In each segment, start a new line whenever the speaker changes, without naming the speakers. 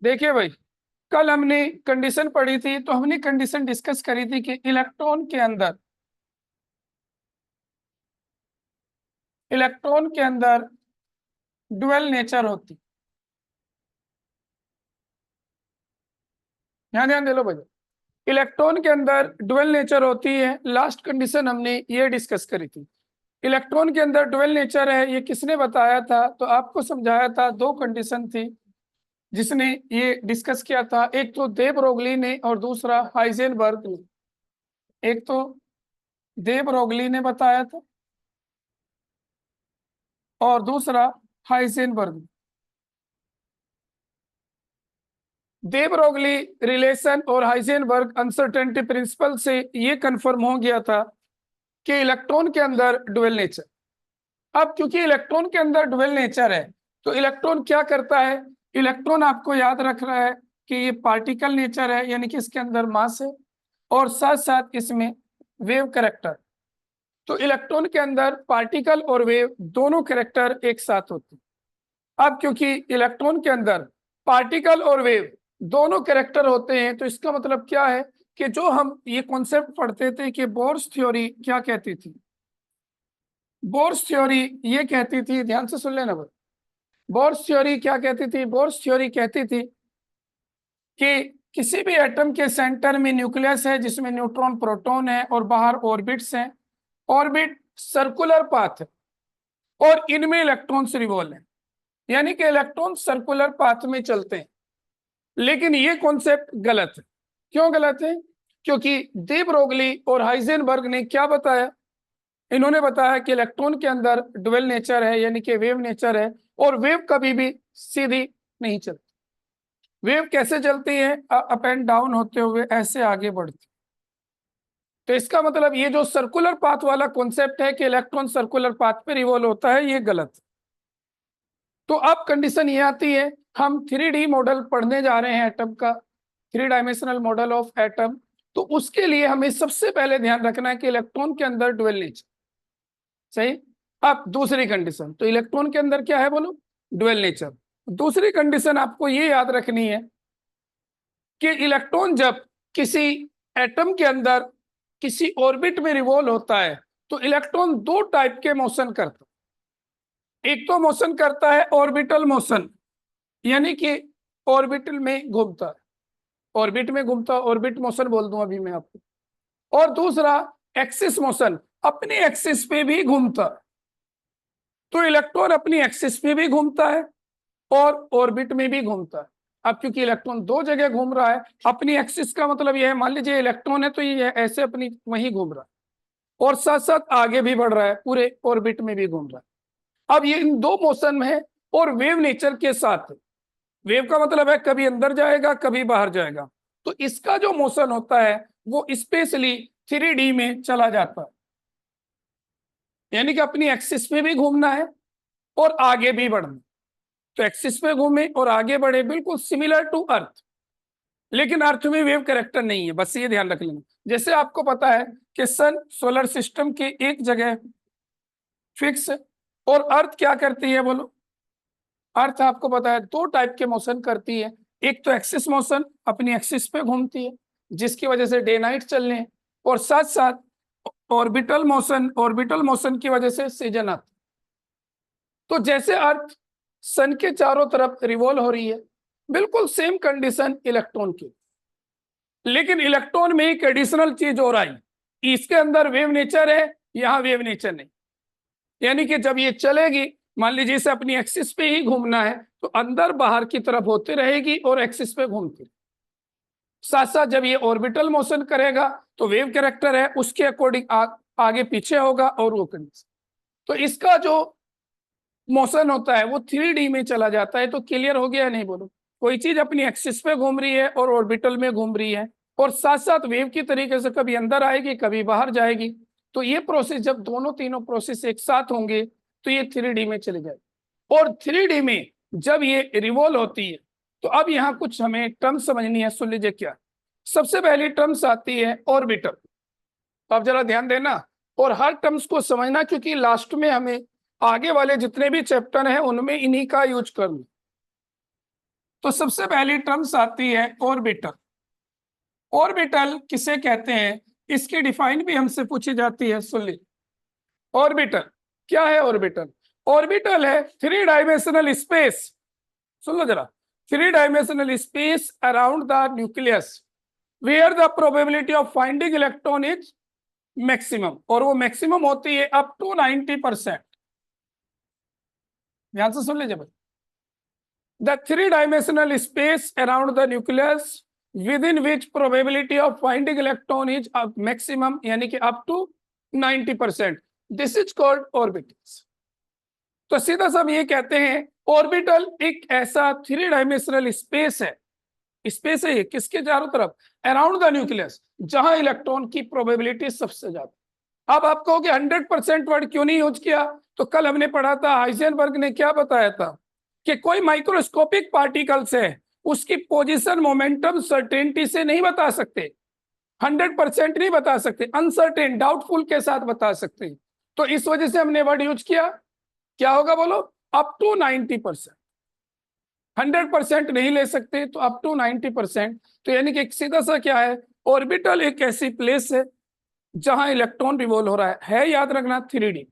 देखिए भाई, कल हमने कंडीशन पढ़ी थी, तो हमने कंडीशन डिस्कस करी थी कि इलेक्ट्रॉन के अंदर डुअल नेचर होती। यहाँ ध्यान दे लो भाई, इलेक्ट्रॉन के अंदर डुअल नेचर होती है। लास्ट कंडीशन हमने ये डिस्कस करी थी। इलेक्ट्रॉन के अंदर डुअल नेचर है, ये किसने बताया था? तो आपको समझाया था, दो कंडीशन थी जिसने ये डिस्कस किया था। एक तो दे ब्रोगली ने और दूसरा हाइजेनबर्ग ने। एक तो दे ब्रोगली ने बताया था और दूसरा हाइजेनबर्ग। दे ब्रोगली रिलेशन और हाइजेनबर्ग अनसर्टेनिटी प्रिंसिपल से ये कंफर्म हो गया था कि इलेक्ट्रॉन के अंदर डुअल नेचर। अब क्योंकि इलेक्ट्रॉन के अंदर डुअल नेचर है, तो इलेक्ट्रॉन क्या करता है? इलेक्ट्रॉन आपको याद रख रहा है कि ये पार्टिकल नेचर है, यानी कि इसके अंदर मास है और साथ साथ इसमें वेव कैरेक्टर। तो इलेक्ट्रॉन के अंदर पार्टिकल और वेव दोनों कैरेक्टर एक साथ होते हैं। अब क्योंकि इलेक्ट्रॉन के अंदर पार्टिकल और वेव दोनों कैरेक्टर होते हैं, तो इसका मतलब क्या है कि जो हम ये कॉन्सेप्ट पढ़ते थे कि बोर्स थ्योरी क्या कहती थी? बोर्स थ्योरी ये कहती थी, ध्यान से सुन लेना भाई। बोर्स थ्योरी क्या कहती थी? बोर्स थ्योरी कहती थी कि किसी भी एटम के सेंटर में न्यूक्लियस है जिसमें न्यूट्रॉन प्रोटॉन है और बाहर ऑर्बिट्स हैं। ऑर्बिट सर्कुलर पाथ है और इनमें इलेक्ट्रॉन्स रिवॉल्व हैं, यानी कि इलेक्ट्रॉन सर्कुलर पाथ में चलते हैं। लेकिन ये कॉन्सेप्ट गलत है। क्यों गलत है? क्योंकि दे ब्रोगली और हाइजेनबर्ग ने क्या बताया? इन्होंने बताया कि इलेक्ट्रॉन के अंदर डुअल नेचर है, यानी कि वेव नेचर है, और वेव कभी भी सीधी नहीं चलती। वेव कैसे चलती है? अप एंड डाउन होते हुए ऐसे आगे बढ़ती। तो इसका मतलब ये जो सर्कुलर पाथ वाला कॉन्सेप्ट है कि इलेक्ट्रॉन सर्कुलर पाथ पे रिवॉल्व होता है, ये गलत है। तो अब कंडीशन ये आती है, हम 3D मॉडल पढ़ने जा रहे हैं एटम का, 3 डायमेंशनल मॉडल ऑफ एटम। तो उसके लिए हमें सबसे पहले ध्यान रखना है कि इलेक्ट्रॉन के अंदर डुअल नेचर। सही। अब दूसरी कंडीशन, तो इलेक्ट्रॉन के अंदर क्या है बोलो? Dual nature. दूसरी कंडीशन आपको ये याद रखनी है कि इलेक्ट्रॉन जब किसी एटम के अंदर किसी ऑर्बिट में रिवॉल्व होता है, तो इलेक्ट्रॉन दो टाइप के मोशन करता है। एक तो मोशन करता है ऑर्बिटल मोशन, यानी कि ऑर्बिटल में घूमता है, ऑर्बिट में घूमता, ऑर्बिट मोशन बोल दूं अभी मैं आपको। और दूसरा एक्सिस मोशन, अपनी एक्सिस पे भी घूमता है। तो इलेक्ट्रॉन अपनी एक्सिस पे भी घूमता है और ऑर्बिट में भी घूमता है। अब क्योंकि इलेक्ट्रॉन दो जगह घूम रहा है, अपनी एक्सिस का मतलब यह है, मान लीजिए इलेक्ट्रॉन है तो ये ऐसे अपनी वहीं घूम रहा है और साथ साथ आगे भी बढ़ रहा है, पूरे ऑर्बिट में भी घूम रहा है। अब ये इन दो मोशन में है और वेव नेचर के साथ। वेव का मतलब है कभी अंदर जाएगा कभी बाहर जाएगा। तो इसका जो मोशन होता है वो स्पेशली 3D में चला जाता है, यानी कि अपनी एक्सिस पे भी घूमना है और आगे भी बढ़ना। तो एक्सिस पे घूमे और आगे बढ़े, बिल्कुल सिमिलर टू अर्थ। लेकिन अर्थ में वेव कैरेक्टर नहीं है, बस ये ध्यान रख लेना। जैसे आपको पता है कि सन सोलर सिस्टम के एक जगह फिक्स है और अर्थ क्या करती है बोलो? अर्थ आपको पता है दो टाइप के मोशन करती है। एक तो एक्सिस मोशन, अपनी एक्सिस पे घूमती है जिसकी वजह से डे नाइट चलने हैं, और साथ साथ ऑर्बिटल मोशन, ऑर्बिटल मोशन की वजह से सीजन आता। तो जैसे अर्थ सन के चारों तरफ रिवॉल्व हो रही है, बिल्कुल सेम कंडीशन इलेक्ट्रॉन की। लेकिन इलेक्ट्रॉन में एक एडिशनल चीज हो रहा है, इसके अंदर वेव नेचर है, यहां वेव नेचर नहीं। यानी कि जब ये चलेगी, मान लीजिए इसे अपनी एक्सिस पे ही घूमना है, तो अंदर बाहर की तरफ होती रहेगी और एक्सिस पे घूमती। साथ साथ जब ये ऑर्बिटल मोशन करेगा तो वेव कैरेक्टर है, उसके अकॉर्डिंग आगे पीछे होगा और वो कंडीशन। तो इसका जो मोशन होता है वो 3D में चला जाता है। तो क्लियर हो गया नहीं बोलो? कोई चीज अपनी एक्सिस पे घूम रही है और ऑर्बिटल में घूम रही है, और साथ साथ वेव की तरीके से कभी अंदर आएगी कभी बाहर जाएगी। तो ये प्रोसेस, जब दोनों तीनों प्रोसेस एक साथ होंगे तो ये 3D में चले जाएगी। और 3D में जब ये रिवॉल्व होती है, तो अब यहाँ कुछ हमें टर्म समझनी है। सुन लीजिए क्या। सबसे पहली टर्म्स आती है ऑर्बिटल। तो आप जरा ध्यान देना और हर टर्म्स को समझना, क्योंकि लास्ट में हमें आगे वाले जितने भी चैप्टर हैं उनमें इन्हीं का यूज करना। तो सबसे पहली टर्म्स आती है ऑर्बिटल। ऑर्बिटल किसे कहते हैं, इसकी डिफाइन भी हमसे पूछी जाती है, सुन लीजिए। ऑर्बिटल क्या है? ऑर्बिटल ऑर्बिटल है थ्री डायमेंशनल स्पेस, सुन लो जरा, three dimensional space around the nucleus where the probability of finding electron is maximum, और वो मैक्सिमम होती है अप टू 90%। ध्यान से सुन लीजिए भाई, the three dimensional space around the nucleus with in which probability of finding electron is maximum, यानी कि up to 90%, this is called orbitals. तो सीधा सा हम ये कहते हैं ऑर्बिटल एक ऐसा थ्री डायमेंशनल स्पेस है, स्पेस है किसके चारों तरफ, अराउंड द न्यूक्लियस, जहां इलेक्ट्रॉन की प्रोबेबिलिटी सबसे ज्यादा। अब आप कहोगे 100% वर्ड क्यों नहीं यूज किया, तो कल हमने पढ़ा था हाइजेनबर्ग ने क्या बताया था कि कोई माइक्रोस्कोपिक पार्टिकल्स है उसकी पोजीशन मोमेंटम सर्टेनिटी से नहीं बता सकते, 100% नहीं बता सकते, अनसर्टेन डाउटफुल के साथ बता सकते हैं। तो इस वजह से हमने वर्ड यूज किया, क्या होगा बोलो, अप टू 90%, 100% नहीं ले सकते तो अप टू 90%। तो यानी कि सीधा सा क्या है, ऑर्बिटल एक ऐसी प्लेस है जहां इलेक्ट्रॉन रिवॉल्व हो रहा है याद रखना 3D।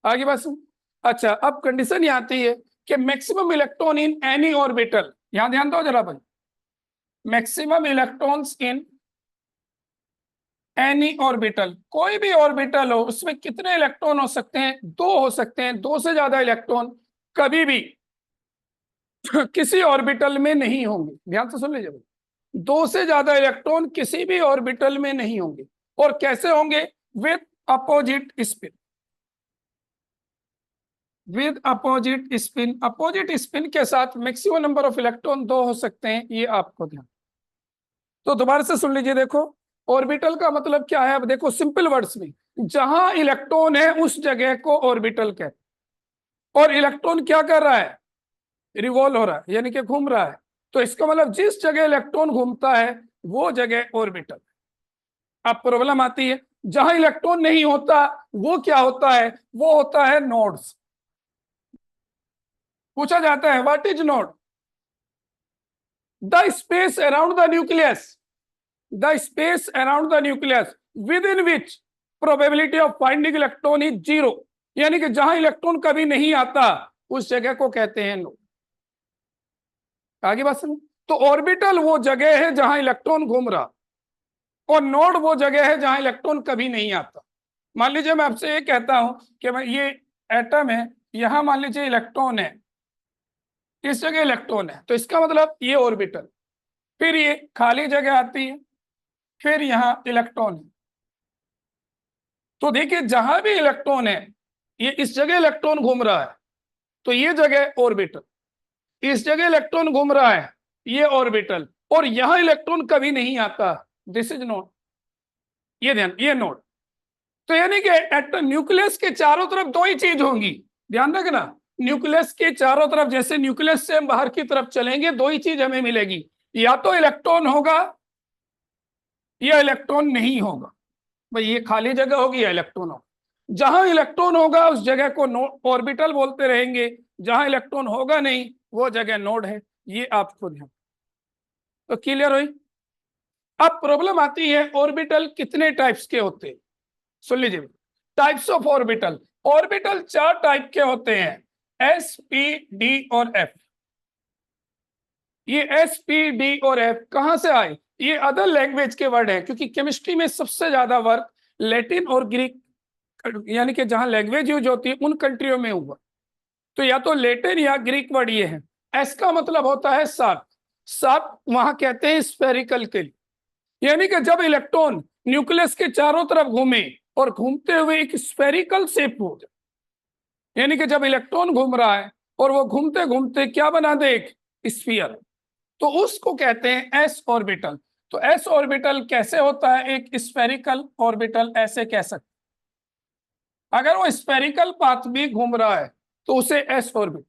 आगे बात सुन। अच्छा, अब कंडीशन ये आती है कि maximum electron in any orbital, यहां ध्यान दो जरा भाई, maximum electrons in any orbital, कोई भी ऑर्बिटल हो उसमें कितने इलेक्ट्रॉन हो सकते हैं, दो हो सकते हैं, दो से ज्यादा इलेक्ट्रॉन कभी भी किसी ऑर्बिटल में नहीं होंगे। ध्यान से सुन लीजिए भाई, दो से ज्यादा इलेक्ट्रॉन किसी भी ऑर्बिटल में नहीं होंगे। और कैसे होंगे, with opposite spin, with opposite spin, opposite spin के साथ मैक्सिमम नंबर ऑफ इलेक्ट्रॉन दो हो सकते हैं, ये आपको ध्यान। तो दोबारा से सुन लीजिए, देखो ऑर्बिटल का मतलब क्या है, अब देखो सिंपल वर्ड्स में, जहां इलेक्ट्रॉन है उस जगह को ऑर्बिटल कहते हैं। और इलेक्ट्रॉन क्या कर रहा है, रिवॉल्व हो रहा है, यानी कि घूम रहा है। तो इसका मतलब जिस जगह इलेक्ट्रॉन घूमता है वो जगह ऑर्बिटल। अब प्रॉब्लम आती है, जहां इलेक्ट्रॉन नहीं होता वो क्या होता है, वो होता है नोड्स। पूछा जाता है what is node, the space around the nucleus, the space around the nucleus with in which probability of finding electron is zero, यानी कि जहां इलेक्ट्रॉन कभी नहीं आता उस जगह को कहते हैं नोड। आगे बात सुनो, तो ऑर्बिटल वो जगह है जहां इलेक्ट्रॉन घूम रहा, और नोड वो जगह है जहां इलेक्ट्रॉन कभी नहीं आता। मान लीजिए मैं आपसे ये कहता हूं कि मैं ये एटम है, यहां मान लीजिए इलेक्ट्रॉन है, इस जगह इलेक्ट्रॉन है, तो इसका मतलब ये ऑर्बिटल। फिर ये खाली जगह आती है, फिर यहाँ इलेक्ट्रॉन है। तो देखिए जहां भी इलेक्ट्रॉन है, ये इस जगह इलेक्ट्रॉन घूम रहा है, तो ये जगह ऑर्बिटल, इस जगह इलेक्ट्रॉन घूम रहा है, ये ऑर्बिटल, और यहां इलेक्ट्रॉन कभी नहीं आता, दिस इज नोड। ये ध्यान, ये नोड। तो यानी कि न्यूक्लियस के चारों तरफ दो ही चीज होंगी, ध्यान रखना, न्यूक्लियस के चारों तरफ, जैसे न्यूक्लियस से हम बाहर की तरफ चलेंगे दो ही चीज हमें मिलेगी, या तो इलेक्ट्रॉन होगा या इलेक्ट्रॉन नहीं होगा। भाई ये खाली जगह होगी या इलेक्ट्रॉन होगा, जहां इलेक्ट्रॉन होगा उस जगह को ऑर्बिटल बोलते रहेंगे, जहां इलेक्ट्रॉन होगा नहीं वो जगह नोड है। ये आपको ध्यान, तो क्लियर हुई। अब प्रॉब्लम आती है ऑर्बिटल कितने टाइप्स के होते हैं, सुन लीजिए, टाइप्स ऑफ ऑर्बिटल। ऑर्बिटल चार टाइप के होते हैं, एस, पी, डी और एफ। ये एस, पी, डी और एफ कहां से आए, ये अदर लैंग्वेज के वर्ड है, क्योंकि केमिस्ट्री में सबसे ज्यादा वर्क लैटिन और ग्रीक, यानी कि जहां लैंग्वेज यूज होती है उन कंट्रियों में हुआ। तो या तो लैटिन या ग्रीक वर्ड ये है। एस का मतलब होता है सात, सात वहां कहते हैं स्फेरिकल के लिए, यानी कि जब इलेक्ट्रॉन न्यूक्लियस के चारों तरफ घूमे और घूमते हुए एक स्फेरिकल शेप हो जाए, यानी कि जब इलेक्ट्रॉन घूम रहा है और वो घूमते घूमते क्या बना दे, एक स्फीयर, तो उसको कहते हैं एस ऑर्बिटल। तो एस ऑर्बिटल कैसे होता है, एक स्फेरिकल ऑर्बिटल ऐसे कह सकते, अगर वो स्फेरिकल पाथ भी घूम रहा है तो उसे एस ऑर्बिटल।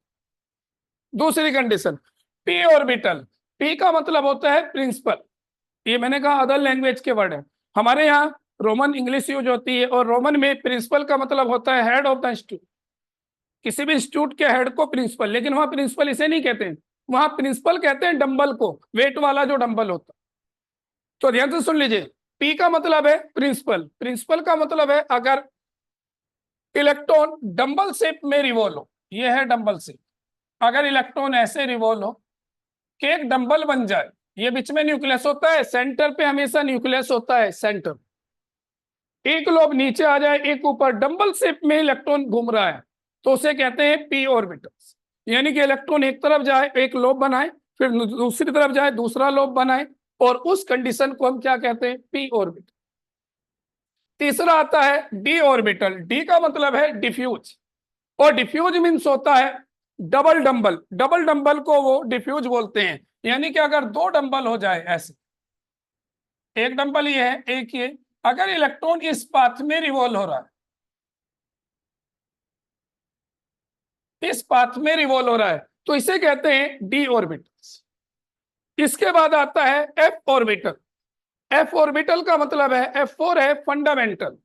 दूसरी कंडीशन पी ऑर्बिटल, पी का मतलब होता है प्रिंसिपल, ये मैंने कहा अदर लैंग्वेज के वर्ड है, हमारे यहाँ रोमन इंग्लिश यूज होती है, और रोमन में प्रिंसिपल का मतलब होता है हेड ऑफ द इंस्टीट्यूट, किसी भी इंस्टीट्यूट के हेड को प्रिंसिपल, लेकिन वहां प्रिंसिपल इसे नहीं कहते हैं, वहां प्रिंसिपल कहते हैं डंबल को, वेट वाला जो डंबल होता। तो ध्यान से सुन लीजिए, पी का मतलब है प्रिंसिपल, प्रिंसिपल का मतलब है अगर इलेक्ट्रॉन डंबल शेप में रिवॉल्व हो, ये है डंबल शेप, अगर इलेक्ट्रॉन ऐसे रिवॉल्व हो कि एक डंबल बन जाए, ये बीच में न्यूक्लियस होता है, सेंटर पे हमेशा न्यूक्लियस होता है, सेंटर, एक लोब नीचे आ जाए एक ऊपर, डंबल शेप में इलेक्ट्रॉन घूम रहा है, तो उसे कहते हैं पी ऑर्बिटल्स। यानी कि इलेक्ट्रॉन एक तरफ जाए एक लोब बनाए, फिर दूसरी तरफ जाए दूसरा लोब बनाए, और उस कंडीशन को हम क्या कहते हैं, पी ऑर्बिटल। तीसरा आता है डी ऑर्बिटल, डी का मतलब है डिफ्यूज, और डिफ्यूज मीन्स होता है डबल डंबल, डबल डंबल को वो डिफ्यूज बोलते हैं। यानी कि अगर दो डंबल हो जाए ऐसे, एक डंबल ये है एक ये, अगर इलेक्ट्रॉन इस पाथ में रिवॉल्व हो रहा है, इस पाथ में रिवॉल्व हो रहा है, तो इसे कहते हैं डी ऑर्बिटल्स। इसके बाद आता है एफ ऑर्बिटल। एफ ऑर्बिटल का मतलब है, एफ फोर है फंडामेंटल,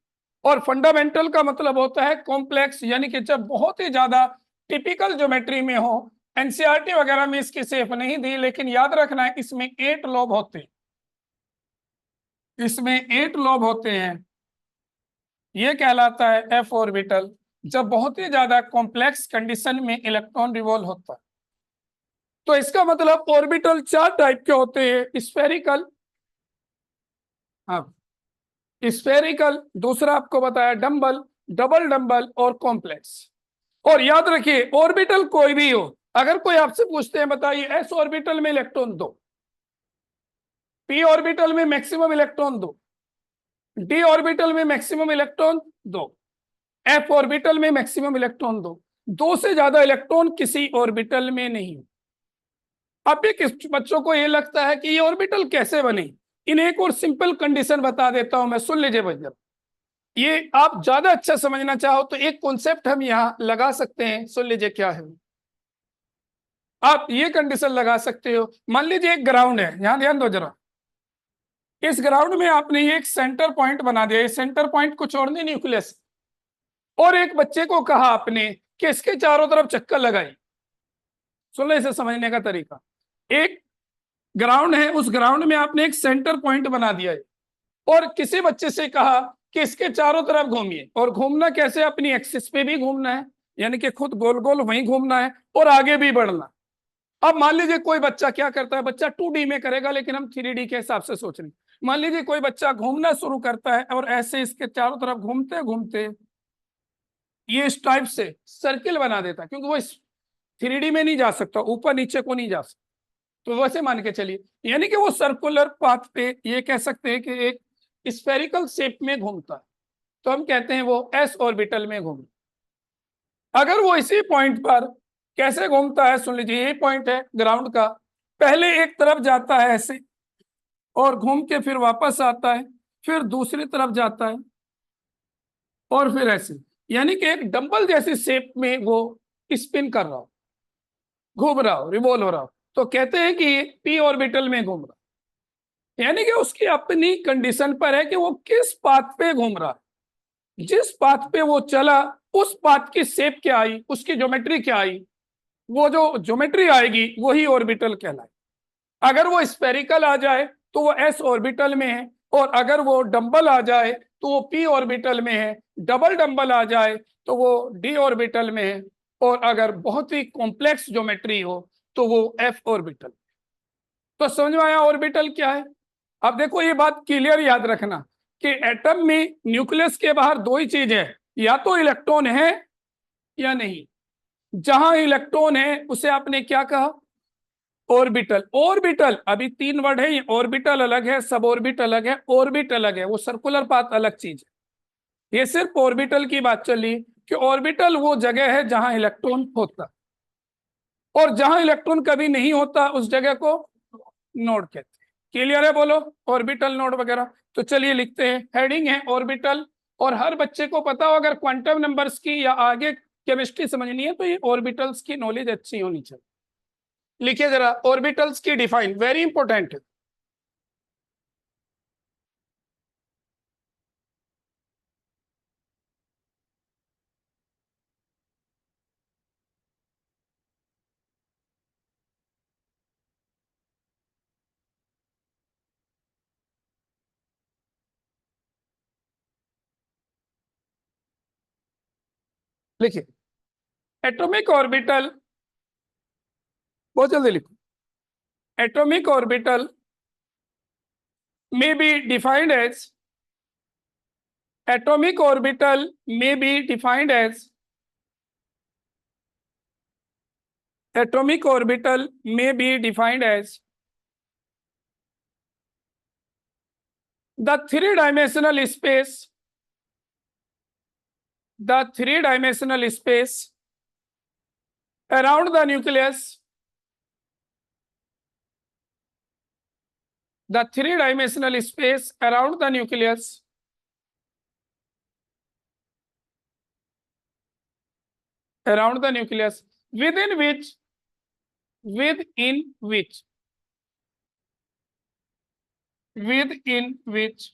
और फंडामेंटल का मतलब होता है कॉम्प्लेक्स, यानी कि जब बहुत ही ज्यादा टिपिकल ज्योमेट्री में हो। एनसीईआरटी वगैरह में इसकी सेफ नहीं दी, लेकिन याद रखना है इसमें 8 लोब होते हैं, इसमें 8 लोब होते हैं, ये कहलाता है एफ ऑर्बिटल, जब बहुत ही ज्यादा कॉम्प्लेक्स कंडीशन में इलेक्ट्रॉन रिवॉल्व होता है। तो इसका मतलब ऑर्बिटल 4 टाइप के होते हैं, स्फेरिकल, हाँ स्फेरिकल, दूसरा आपको बताया डंबल, डबल डंबल और कॉम्प्लेक्स। और याद रखिए ऑर्बिटल कोई भी हो, अगर कोई आपसे पूछते हैं बताइए एस ऑर्बिटल में इलेक्ट्रॉन दो, पी ऑर्बिटल में मैक्सिमम इलेक्ट्रॉन दो, डी ऑर्बिटल में मैक्सिमम इलेक्ट्रॉन दो, एफ ऑर्बिटल में मैक्सिमम इलेक्ट्रॉन दो, दो से ज्यादा इलेक्ट्रॉन किसी ऑर्बिटल में नहीं। अब भी किस बच्चों को ये लगता है कि ये ऑर्बिटल कैसे बने, इन एक और सिंपल कंडीशन बता देता हूं मैं, सुन लीजिए भैया। ये आप ज्यादा अच्छा समझना चाहो तो एक कॉन्सेप्ट हम यहाँ लगा सकते हैं, सुन लीजिए क्या है। आप ये कंडीशन लगा सकते हो, मान लीजिए एक ग्राउंड है, यहां ध्यान दो जरा, इस ग्राउंड में आपने ये एक सेंटर पॉइंट बना दिया, ये सेंटर पॉइंट कुछ और नहीं न्यूक्लियस, और एक बच्चे को कहा आपने कि इसके चारों तरफ चक्कर लगाई। सुन लो इसे समझने का तरीका, एक ग्राउंड है, उस ग्राउंड में आपने एक सेंटर पॉइंट बना दिया है, और किसी बच्चे से कहा कि इसके चारों तरफ घूमिए, और घूमना कैसे, अपनी एक्सिस पे भी घूमना है, यानी कि खुद गोल गोल वहीं घूमना है और आगे भी बढ़ना। अब मान लीजिए कोई बच्चा क्या करता है, बच्चा 2D में करेगा लेकिन हम 3D के हिसाब से सोच रहे हैं। मान लीजिए कोई बच्चा घूमना शुरू करता है और ऐसे इसके चारों तरफ घूमते घूमते ये इस टाइप से सर्किल बना देता है, क्योंकि वो इस 3D में नहीं जा सकता, ऊपर नीचे को नहीं जा सकता, तो वैसे मान के चलिए, यानी कि वो सर्कुलर पाथ पे ये कह सकते हैं कि एक स्फेरिकल शेप में घूमता है, तो हम कहते हैं वो एस ऑर्बिटल में घूम। अगर वो इसी पॉइंट पर कैसे घूमता है, सुन लीजिए, यही पॉइंट है ग्राउंड का, पहले एक तरफ जाता है ऐसे और घूम के फिर वापस आता है, फिर दूसरी तरफ जाता है और फिर ऐसे, यानी कि एक डंबल जैसी शेप में वो स्पिन कर रहा हो, घूम रहा हो, रिवॉल्व हो रहा हो, तो कहते हैं कि पी ऑर्बिटल में घूम रहा, यानी कि उसकी अपनी कंडीशन पर है कि वो किस पाथ पे घूम रहा है, जिस पाथ पे वो चला उस पाथ की शेप क्या आई, उसकी ज्योमेट्री क्या आई, वो जो ज्योमेट्री आएगी वही ऑर्बिटल कहलाए। अगर वो स्फेरिकल आ जाए तो वो एस ऑर्बिटल में है, और अगर वो डंबल आ जाए तो वो पी ऑर्बिटल में है, डबल डंबल आ जाए तो वो डी ऑर्बिटल में है, और अगर बहुत ही कॉम्प्लेक्स ज्योमेट्री हो तो वो एफ ऑर्बिटल। तो समझ में आया ऑर्बिटल क्या है। अब देखो ये बात क्लियर याद रखना कि एटम में न्यूक्लियस के बाहर दो ही चीज है, या तो इलेक्ट्रॉन है या नहीं। जहां इलेक्ट्रॉन है उसे आपने क्या कहा, ऑर्बिटल। ऑर्बिटल अभी 3 वर्ड है, ये ऑर्बिटल अलग है, सब ऑर्बिट अलग है, ऑर्बिट अलग है, वो सर्कुलर पाथ अलग चीज है। ये सिर्फ ऑर्बिटल की बात चली कि ऑर्बिटल वो जगह है जहां इलेक्ट्रॉन होता, और जहां इलेक्ट्रॉन कभी नहीं होता उस जगह को नोड कहते हैं। क्लियर है बोलो, ऑर्बिटल नोड वगैरह। तो चलिए लिखते हैं, हेडिंग है ऑर्बिटल, और हर बच्चे को पता हो अगर क्वांटम नंबर्स की या आगे केमिस्ट्री समझनी है तो ये ऑर्बिटल्स की नॉलेज अच्छी होनी चाहिए। लिखिए जरा ऑर्बिटल्स की डिफाइन, वेरी इंपॉर्टेंट है। लिखिए एटॉमिक ऑर्बिटल, बहुत जल्दी लिखो। Atomic orbital may be defined as atomic orbital may be defined as atomic orbital may be defined as the three-dimensional space, the three-dimensional space around the nucleus, the three-dimensional space around the nucleus around the nucleus within which within which within which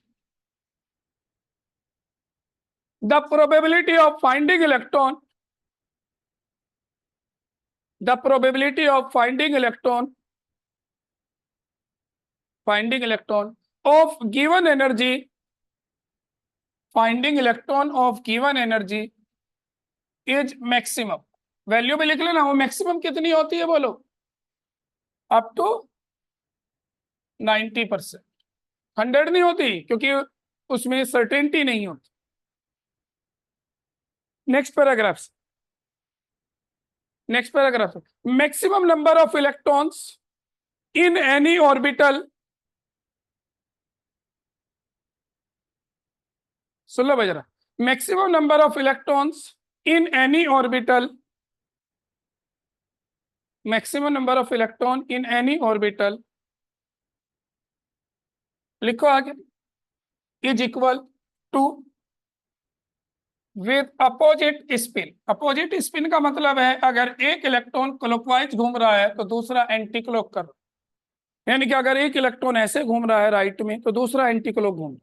the probability of finding electron, the probability of finding electron of given energy, finding electron of given energy is maximum। Value भी लिख लेना, वो maximum कितनी होती है बोलो, up to 90%। 100 नहीं होती क्योंकि उसमें सर्टेनिटी नहीं होती। Next paragraph, maximum number of electrons in any orbital, सुन लो जरा, maximum number of electrons in any orbital, maximum number of electron in any orbital, लिखो आगे, is equal to with opposite spin. Opposite spin का मतलब है अगर एक इलेक्ट्रॉन क्लॉकवाइज घूम रहा है तो दूसरा एंटी क्लॉक कर रहा है, यानी कि अगर एक इलेक्ट्रॉन ऐसे घूम रहा है राइट में तो दूसरा एंटी क्लॉक घूम रहा है।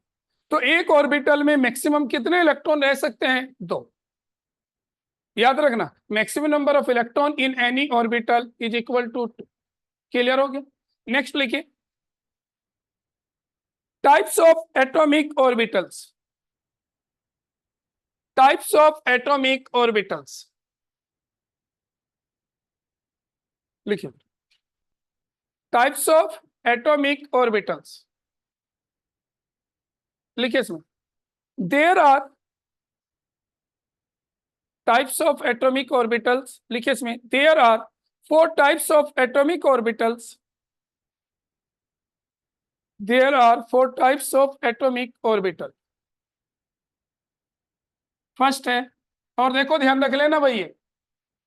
तो एक ऑर्बिटल में मैक्सिमम कितने इलेक्ट्रॉन रह सकते हैं, 2। याद रखना, maximum number of electron in any orbital is equal to 2। Clear हो गया। नेक्स्ट लिखिए types of atomic orbitals, types of atomic orbitals लिखिए, टाइप्स ऑफ एटॉमिक ऑर्बिटल्स लिखिए इसमें, there are types of atomic orbitals, लिखिए इसमें there are 4 types of atomic orbitals, there are 4 types of atomic orbital. First है, और देखो ध्यान रख लेना भाई,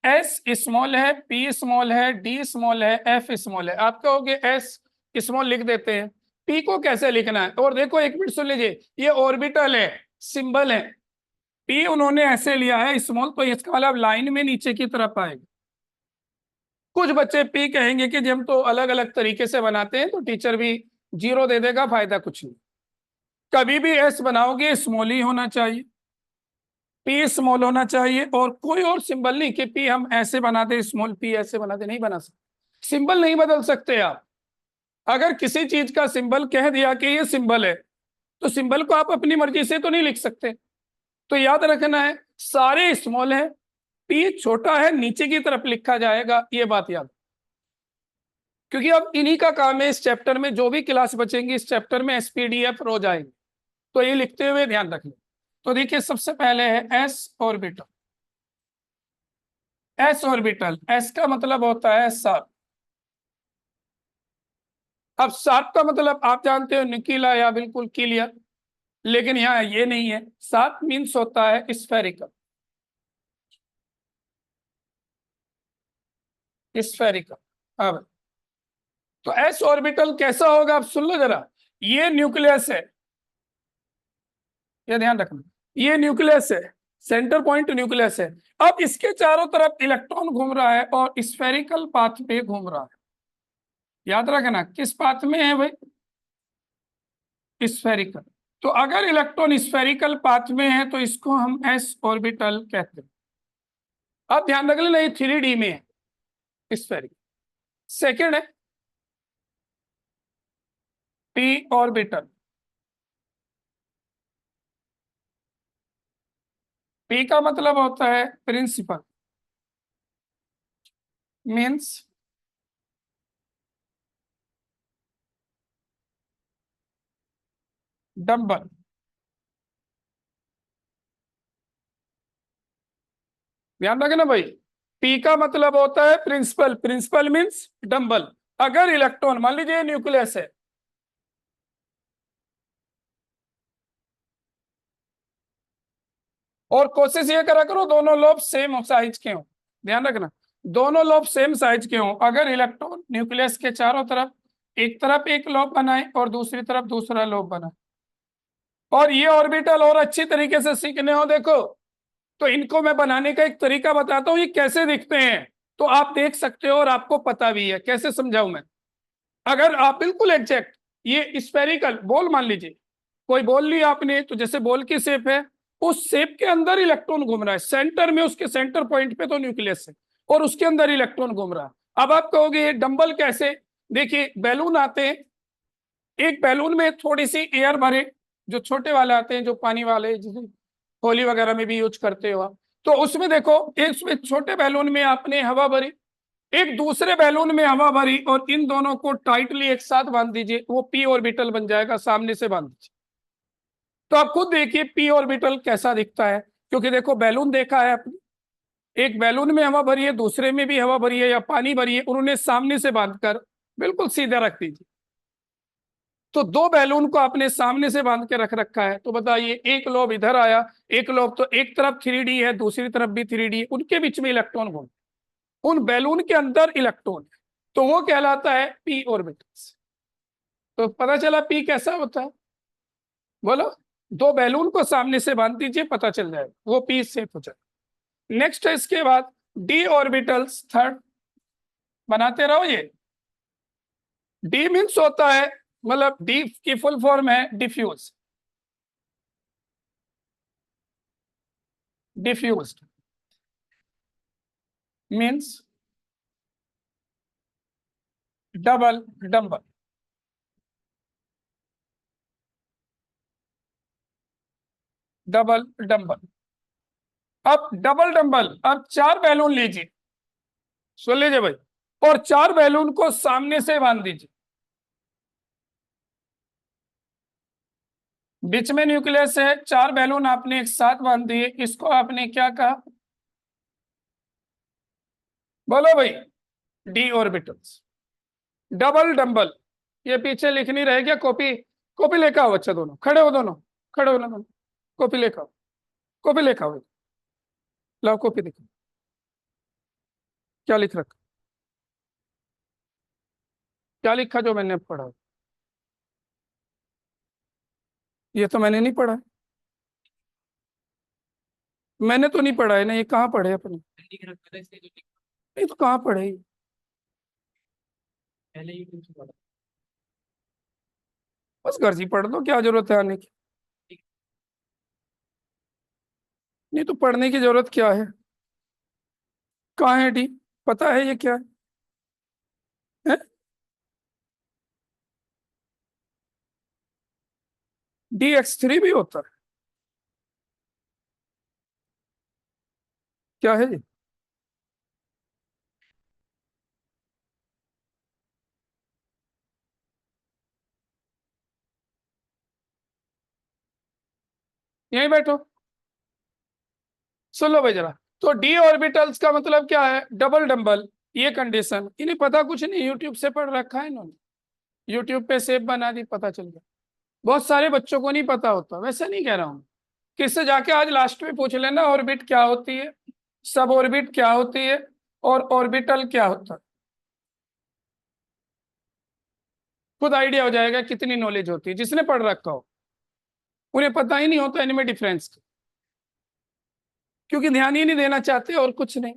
एस स्मॉल है, पी स्मॉल है, डी स्मॉल है, एफ स्मॉल है। आप कहोगे एस स्मॉल लिख देते हैं, पी को कैसे लिखना है। और देखो एक मिनट सुन लीजिए, ये ऑर्बिटल है, सिंबल है, पी उन्होंने ऐसे लिया है स्मॉल, तो इसका मतलब लाइन में नीचे की तरफ आएगा। कुछ बच्चे पी कहेंगे कि जब हम तो अलग अलग तरीके से बनाते हैं तो टीचर भी 0 दे देगा, फायदा कुछ नहीं। कभी भी एस बनाओगे स्मॉल ही होना चाहिए, पी स्मॉल होना चाहिए, और कोई और सिंबल नहीं कि पी हम ऐसे बनाते स्मॉल पी ऐसे बनाते, नहीं बना सकते। सिंबल नहीं बदल सकते आप। अगर किसी चीज का सिंबल कह दिया कि ये सिंबल है तो सिंबल को आप अपनी मर्जी से तो नहीं लिख सकते। तो याद रखना है सारे स्मॉल है, पी छोटा है, नीचे की तरफ लिखा जाएगा, ये बात याद। क्योंकि अब इन्हीं का काम है, इस चैप्टर में जो भी क्लास बचेंगी इस चैप्टर में एसपीडीएफ हो जाएंगे, तो ये लिखते हुए ध्यान रखना। तो देखिए सबसे पहले है S orbital. S orbital, S का मतलब होता है शार्प। अब शार्प का मतलब आप जानते हो नुकीला या बिल्कुल क्लियर, लेकिन यहाँ ये नहीं है। शार्प मीन्स होता है स्फेरिकल, स्फेरिकल। अब तो एस ऑर्बिटल कैसा होगा, आप सुन लो जरा। ये न्यूक्लियस है, ये ध्यान रखना, ये न्यूक्लियस है, सेंटर पॉइंट न्यूक्लियस है। अब इसके चारों तरफ इलेक्ट्रॉन घूम रहा है और स्फेरिकल पाथ पे घूम रहा है। याद रखना किस पाथ में है भाई, स्फेरिकल। तो अगर इलेक्ट्रॉन स्फेरिकल पाथ में है तो इसको हम एस ऑर्बिटल कहते हैं। अब ध्यान रख लेना ये 3D में है स्फेरिकल। सेकेंड है पी ऑर्बिटल। पी का मतलब होता है प्रिंसिपल, मीन्स डंबल। ध्यान रखना भाई, पी का मतलब होता है प्रिंसिपल, प्रिंसिपल मीन्स डंबल। अगर इलेक्ट्रॉन मान लीजिए न्यूक्लियस है, और कोशिश ये करा करो दोनों लोब सेम साइज के हों। ध्यान रखना, दोनों लोब सेम साइज के हों। अगर इलेक्ट्रॉन न्यूक्लियस के चारों तरफ, एक तरफ एक लोब बनाए और दूसरी तरफ दूसरा लोब बनाए, और ये ऑर्बिटल और अच्छी तरीके से सीखने हो देखो, तो इनको मैं बनाने का एक तरीका बताता हूँ, ये कैसे दिखते हैं तो आप देख सकते हो, और आपको पता भी है कैसे समझाऊं मैं। अगर आप बिल्कुल एग्जैक्ट, ये स्फेरिकल बॉल मान लीजिए, कोई बॉल ली आपने, तो जैसे बॉल की शेप है, उस शेप के अंदर इलेक्ट्रॉन घूम रहा है, सेंटर में उसके सेंटर पॉइंट पे तो न्यूक्लियस है, और उसके अंदर इलेक्ट्रॉन घूम रहा है। अब आप कहोगे ये डंबल कैसे? देखिए बैलून आते हैं, एक बैलून में थोड़ी सी एयर भरे, जो छोटे वाले आते हैं, जो पानी वाले, जिसे होली वगैरह में भी यूज करते हो आप, तो उसमें देखो, एक उसमें छोटे बैलून में आपने हवा भरी, एक दूसरे बैलून में हवा भरी, और इन दोनों को टाइटली एक साथ बांध दीजिए, वो पी ऑर्बिटल बन जाएगा, सामने से बांध दीजिए। तो आप खुद देखिए पी ऑर्बिटल कैसा दिखता है, क्योंकि देखो बैलून देखा है आपने, एक बैलून में हवा भरी है, दूसरे में भी हवा भरी है या पानी भरी है, उन्होंने सामने से बांधकर बिल्कुल सीधा रख दीजिए। तो दो बैलून को आपने सामने से बांध के रख रखा है, तो बताइए एक लोब इधर आया, एक लोब, तो एक तरफ 3D है, दूसरी तरफ भी 3D है, उनके बीच में इलेक्ट्रॉन घूम, उन बैलून के अंदर इलेक्ट्रॉन है, तो वो कहलाता है पी ऑर्बिटल्स। तो पता चला पी कैसा होता है, बोलो। दो बैलून को सामने से बांध दीजिए, पता चल जाएगा, वो पी सेफ हो जाएगा। नेक्स्ट है इसके बाद डी ऑर्बिटल्स, थर्ड बनाते रहो ये। डी मीन्स होता है, मतलब डी की फुल फॉर्म है diffuse, diffuse means double dumbbell, double dumbbell. अब डबल डंबल, अब चार बैलून लीजिए, सुन लीजिए भाई, और चार बैलून को सामने से बांध दीजिए, बीच में न्यूक्लियस है, चार बैलून आपने एक साथ बांध दिए, इसको आपने क्या कहा, बोलो भाई, डी ऑर्बिटल्स, डबल डंबल। ये पीछे लिखनी रहेगी कॉपी, कॉपी लेकर आओ, अच्छा दोनों खड़े हो, दोनों खड़े हो ना दोनों, कॉपी लेकर आओ, कॉपी लेकर आओ, लाओ कॉपी दिखो, क्या लिख रखा, क्या लिखा जो मैंने पढ़ा, ये तो मैंने नहीं पढ़ा, मैंने तो नहीं पढ़ा है ना, ये कहाँ पढ़े अपने, ये तो कहाँ पढ़े ये? बस घर से पढ़ लो, क्या जरूरत है आने की, नहीं तो पढ़ने की जरूरत क्या है, कहाँ है डी, पता है ये क्या है? DX3 भी होता है, क्या है ये? यहीं बैठो, सुन लो भाई जरा। तो डी ऑर्बिटल्स का मतलब क्या है, डबल डंबल, ये कंडीशन इन्हें पता कुछ नहीं, यूट्यूब से पढ़ रखा है इन्होंने, यूट्यूब पे सेव बना दी, पता चल गया। बहुत सारे बच्चों को नहीं पता होता, वैसे नहीं कह रहा हूँ, किससे जाके आज लास्ट में पूछ लेना ऑर्बिट क्या होती है, सब ऑर्बिट क्या होती है, और ऑर्बिटल क्या होता है, खुद आइडिया हो जाएगा कितनी नॉलेज होती है, जिसने पढ़ रखा हो। उन्हें पता ही नहीं होता इनमें डिफरेंस, क्योंकि ध्यान ही नहीं देना चाहते और कुछ नहीं।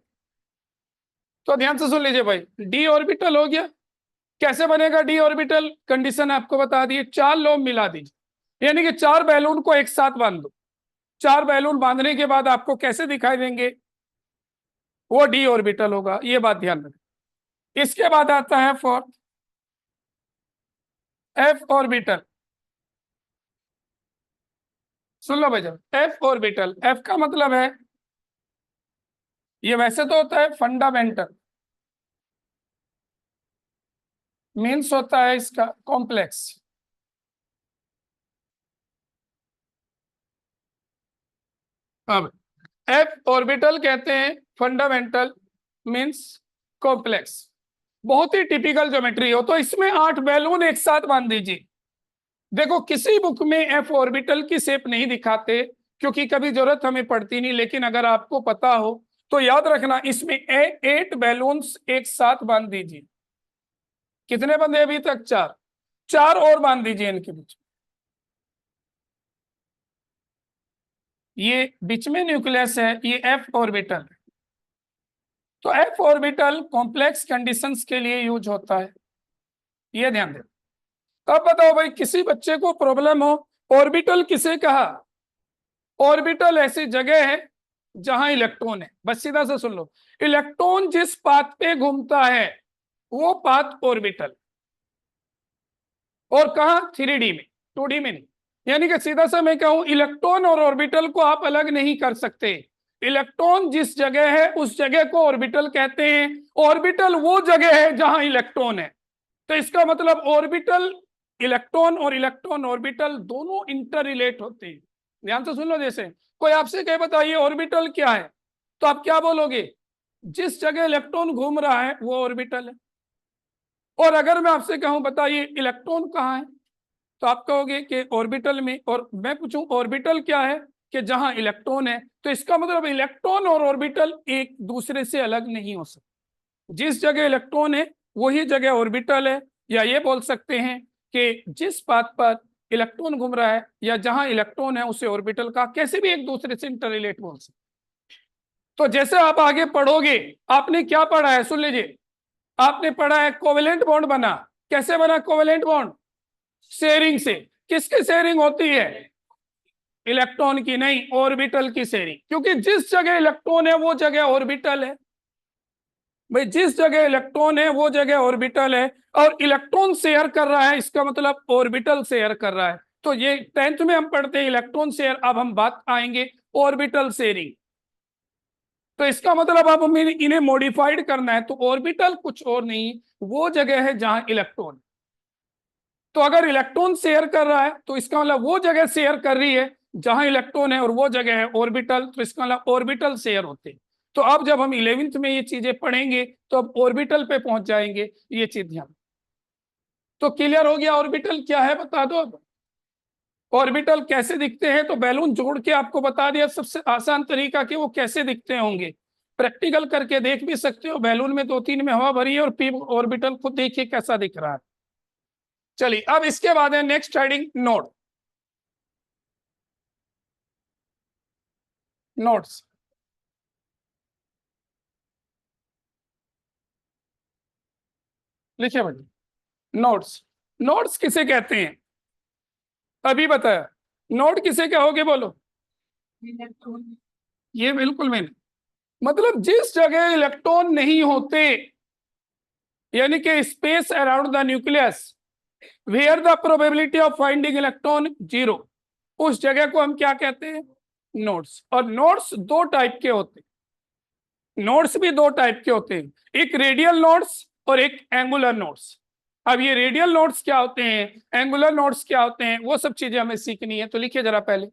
तो ध्यान से सुन लीजिए भाई, डी ऑर्बिटल हो गया, कैसे बनेगा डी ऑर्बिटल, कंडीशन आपको बता दिए, चार लोब मिला दीजिए, यानी कि चार बैलून को एक साथ बांध दो, चार बैलून बांधने के बाद आपको कैसे दिखाई देंगे, वो डी ऑर्बिटल होगा, ये बात ध्यान रखें। इसके बाद आता है फोर्थ, एफ ऑर्बिटल, सुन लो भाई, एफ ऑर्बिटल, एफ का मतलब है, ये वैसे तो होता है फंडामेंटल, मीन्स होता है इसका कॉम्प्लेक्स। अब एफ ऑर्बिटल कहते हैं फंडामेंटल, मीन्स कॉम्प्लेक्स। बहुत ही टिपिकल ज्योमेट्री हो, तो इसमें 8 बैलून एक साथ बांध दीजिए। देखो किसी बुक में एफ ऑर्बिटल की शेप नहीं दिखाते, क्योंकि कभी जरूरत हमें पड़ती नहीं, लेकिन अगर आपको पता हो तो याद रखना, इसमें 8 बैलून्स एक साथ बांध दीजिए। कितने बंधे अभी तक? 4। 4 और बांध दीजिए इनके बीच। ये बीच में न्यूक्लियस है, ये एफ ऑर्बिटल। तो एफ ऑर्बिटल कॉम्प्लेक्स कंडीशंस के लिए यूज होता है, ये ध्यान दे। अब बताओ भाई, किसी बच्चे को प्रॉब्लम हो, ऑर्बिटल किसे कहा? ऑर्बिटल ऐसी जगह है जहां इलेक्ट्रॉन है। बस सीधा से सुन लो, इलेक्ट्रॉन जिस पाथ पे घूमता है वो पाथ ऑर्बिटल। और कहा? 3D में, 2D में नहीं। यानी कि सीधा सा मैं कहूं, इलेक्ट्रॉन और ऑर्बिटल को आप अलग नहीं कर सकते। इलेक्ट्रॉन जिस जगह है उस जगह को ऑर्बिटल कहते हैं, ऑर्बिटल वो जगह है जहां इलेक्ट्रॉन है। तो इसका मतलब ऑर्बिटल, इलेक्ट्रॉन ऑर्बिटल दोनों इंटर रिलेट होते हैं। ध्यान से सुन लो, जैसे कोई आपसे कहे बताइए ऑर्बिटल क्या है, तो आप क्या बोलोगे? जिस जगह इलेक्ट्रॉन घूम रहा है वो ऑर्बिटल है। और अगर मैं आपसे कहूं बताइए इलेक्ट्रॉन कहाँ है, तो आप कहोगे कि ऑर्बिटल में। और मैं पूछूं ऑर्बिटल क्या है, कि जहां इलेक्ट्रॉन है। तो इसका मतलब इलेक्ट्रॉन और ऑर्बिटल एक दूसरे से अलग नहीं हो सकते। जिस जगह इलेक्ट्रॉन है वही जगह ऑर्बिटल है। या ये बोल सकते हैं कि जिस पाथ पर इलेक्ट्रॉन घूम रहा है या जहां इलेक्ट्रॉन है उसे ऑर्बिटल का, कैसे भी एक दूसरे से इंटर रिलेट बोल सकते। तो जैसे आप आगे पढ़ोगे, आपने क्या पढ़ा है सुन लीजिए। आपने पढ़ा है कोवेलेंट बॉन्ड बना। कैसे बना कोवेलेंट बॉन्ड? शेयरिंग से। किसकी शेयरिंग होती है? इलेक्ट्रॉन की नहीं, ऑर्बिटल की शेयरिंग। क्योंकि जिस जगह इलेक्ट्रॉन है वो जगह ऑर्बिटल है। भाई जिस जगह इलेक्ट्रॉन है वो जगह ऑर्बिटल है, और इलेक्ट्रॉन शेयर कर रहा है, इसका मतलब ऑर्बिटल शेयर कर रहा है। तो ये 10th में हम पढ़ते हैं इलेक्ट्रॉन शेयर। अब हम बात आएंगे ऑर्बिटल शेयरिंग। तो इसका मतलब अब हमें इन्हें मॉडिफाइड करना है। तो ऑर्बिटल कुछ और नहीं, वो जगह है जहां इलेक्ट्रॉन। तो अगर इलेक्ट्रॉन शेयर कर रहा है तो इसका मतलब वो जगह शेयर कर रही है जहां इलेक्ट्रॉन है, और वो जगह है ऑर्बिटल। तो इसका मतलब ऑर्बिटल शेयर होते हैं। तो अब जब हम 11th में ये चीजें पढ़ेंगे तो अब ऑर्बिटल पे पहुंच जाएंगे, ये चीज ध्यान। तो क्लियर हो गया ऑर्बिटल क्या है, बता दो अब। ऑर्बिटल कैसे दिखते हैं, तो बैलून जोड़ के आपको बता दिया सबसे आसान तरीका कि वो कैसे दिखते होंगे। प्रैक्टिकल करके देख भी सकते हो, बैलून में 2-3 में हवा भरी है और पी ऑर्बिटल खुद देखिए कैसा दिख रहा है। चलिए अब इसके बाद है नेक्स्ट हेडिंग, नोड। नोड्स लिखिए बेटा। नोड्स, नोड्स किसे कहते हैं अभी बताया। नोड किसे कहोगे बोलो? ये बिल्कुल मैंने, मतलब जिस जगह इलेक्ट्रॉन नहीं होते, यानी कि space around the nucleus where the probability of finding electron zero, उस जगह को हम क्या कहते हैं? नोड्स। और नोड्स दो टाइप के होते हैं। नोड्स भी दो टाइप के होते हैं, एक रेडियल नोड्स और एक एंगुलर नोड्स। अब ये रेडियल नोड्स क्या होते हैं, एंगुलर नोड्स क्या होते हैं, वो सब चीजें हमें सीखनी है। तो लिखिए जरा पहले,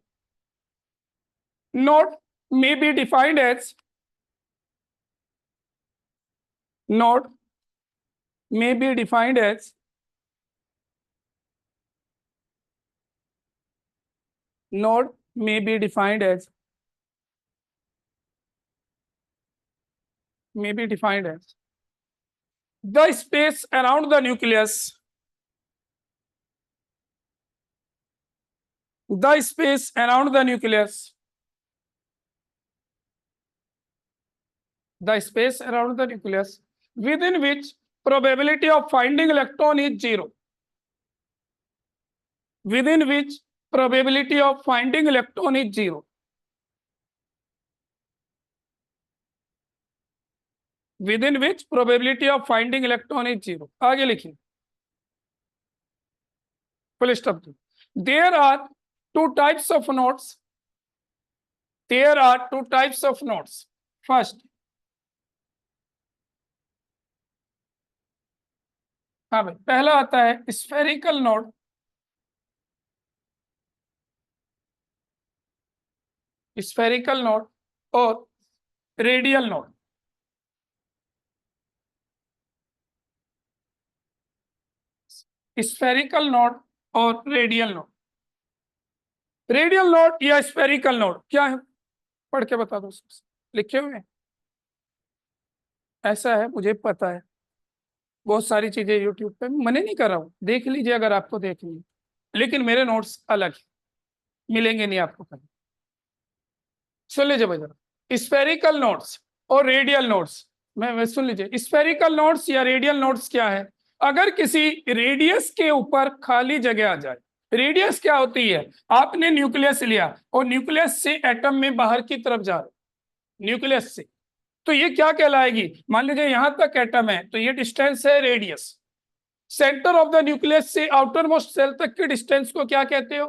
node may be defined as, node may be defined as node may be defined as may be defined as the space around the nucleus, the space around the nucleus, the space around the nucleus within which probability of finding electron is zero, within which probability of finding electron is zero, within which probability of finding electron is zero। आगे लिखिए, full stop. There are two types of nodes, there are two types of nodes. First, हाँ भाई, पहला आता है spherical node, spherical node और radial node. Spherical node और radial node. Radial node या स्फेरिकल नोड क्या है, पढ़ के बता दो। लिखे हुए हैं, ऐसा है, मुझे पता है बहुत सारी चीजें यूट्यूब पे, मने नहीं कर रहा हूँ, देख लीजिए अगर आपको देखनी है, लेकिन मेरे नोट्स अलग है, मिलेंगे नहीं आपको कहीं। सुन लीजिए भाई जरा, स्फेरिकल नोट्स और रेडियल नोट्स। मैं सुन लीजिए, स्फेरिकल नोट्स या रेडियल नोट्स क्या है, अगर किसी रेडियस के ऊपर खाली जगह आ जाए। रेडियस क्या होती है, आपने न्यूक्लियस लिया और न्यूक्लियस से एटम में बाहर की तरफ जा रहे, न्यूक्लियस से, तो ये क्या कहलाएगी, मान लीजिए यहां तक एटम है तो ये डिस्टेंस है radius. Centre of the nucleus से आउटर मोस्ट सेल तक की डिस्टेंस को क्या कहते हो,